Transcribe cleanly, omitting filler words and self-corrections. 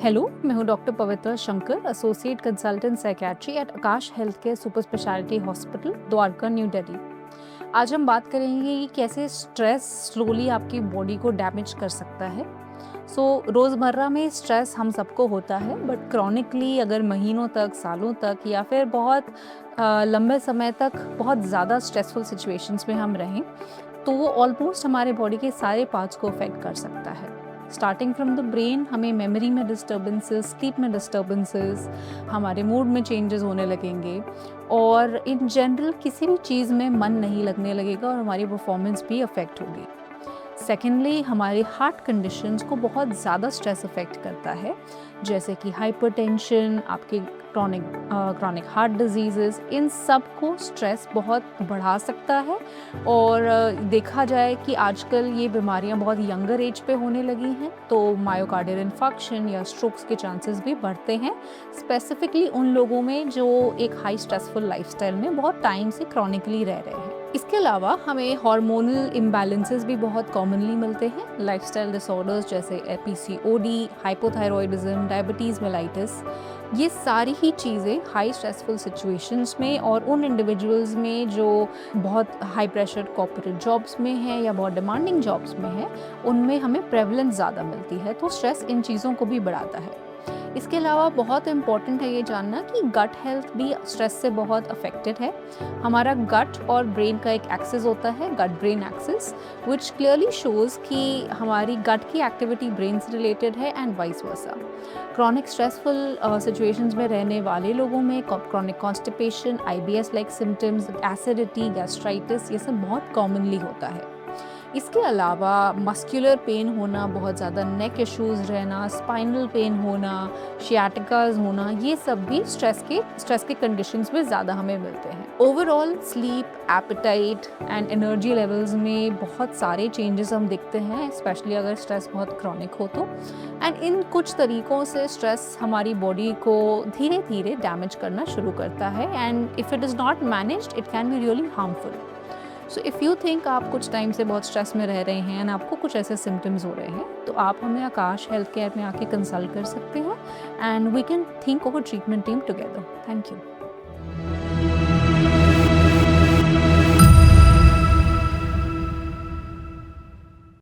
Hello, मैं हूँ doctor Pavitra Shankar, associate consultant psychiatry at Aakash health care super speciality hospital, Dwarka, new Delhi. आज हम बात करेंगे कि कैसे स्ट्रेस स्लोली आपकी बॉडी को डैमेज कर सकता है। रोज़मर्रा में स्ट्रेस हम सबको होता है, बट क्रॉनिकली अगर महीनों तक, सालों तक या फिर बहुत लंबे समय तक बहुत ज़्यादा स्ट्रेसफुल सिचुएशंस में हम रहें, तो वो ऑलमोस्ट हमारे बॉडी के सारे पार्ट्स को अफेक्ट कर सकता है। स्टार्टिंग फ्रॉम द ब्रेन, हमें मेमोरी में डिस्टर्बेंसेस, स्लीप में डिस्टर्बेंसेस, हमारे मूड में चेंजेस होने लगेंगे और इन जनरल किसी भी चीज़ में मन नहीं लगने लगेगा और हमारी परफॉर्मेंस भी अफेक्ट होगी। सेकेंडली, हमारे हार्ट कंडीशंस को बहुत ज़्यादा स्ट्रेस अफेक्ट करता है, जैसे कि हाइपरटेंशन, आपके क्रॉनिक हार्ट डिजीज़ेस, इन सब को स्ट्रेस बहुत बढ़ा सकता है। और देखा जाए कि आजकल ये बीमारियां बहुत यंगर एज पे होने लगी हैं, तो मायोकार्डियल इन्फेक्शन या स्ट्रोक्स के चांसेस भी बढ़ते हैं, स्पेसिफिकली उन लोगों में जो एक हाई स्ट्रेसफुल लाइफस्टाइल में बहुत टाइम से क्रॉनिकली रह रहे हैं। इसके अलावा हमें हार्मोनल इम्बैलेंसेस भी बहुत कॉमनली मिलते हैं, लाइफस्टाइल डिसऑर्डर्स जैसे पीसीओडी, हाइपोथायरॉयडिज्म, डायबिटीज़ मेलाइटिस। ये सारी ही चीज़ें हाई स्ट्रेसफुल सिचुएशंस में और उन इंडिविजुअल्स में जो बहुत हाई प्रेशर कॉर्पोरेट जॉब्स में है या बहुत डिमांडिंग जॉब्स में है, उनमें हमें प्रेवलेंस ज़्यादा मिलती है, तो स्ट्रेस इन चीज़ों को भी बढ़ाता है। इसके अलावा बहुत इम्पॉर्टेंट है ये जानना कि गट हेल्थ भी स्ट्रेस से बहुत अफेक्टेड है। हमारा गट और ब्रेन का एक एक्सिस होता है, gut brain axis, which clearly shows कि हमारी गट की एक्टिविटी ब्रेन से रिलेटेड है and vice versa. Chronic stressful situations में रहने वाले लोगों में chronic constipation, IBS like symptoms, acidity, gastritis, ये सब बहुत कॉमनली होता है। इसके अलावा मस्कुलर पेन होना, बहुत ज़्यादा नेक इश्यूज़ रहना, स्पाइनल पेन होना, शियाटिकाज होना, ये सब भी स्ट्रेस के कंडीशंस में ज़्यादा हमें मिलते हैं। Overall sleep, appetite and energy levels में बहुत सारे चेंजेस हम देखते हैं, स्पेशली अगर स्ट्रेस बहुत क्रॉनिक हो तो। एंड इन कुछ तरीक़ों से स्ट्रेस हमारी बॉडी को धीरे धीरे डैमेज करना शुरू करता है, and if it is not managed it can be really harmful. So if you think आप कुछ टाइम से बहुत स्ट्रेस में रह रहे हैं एंड आपको कुछ ऐसे सिम्टम्स हो रहे हैं, तो आप हमें आकाश हेल्थ केयर में आके कंसल्ट कर सकते हैं, and we can think of a treatment team together. Thank you.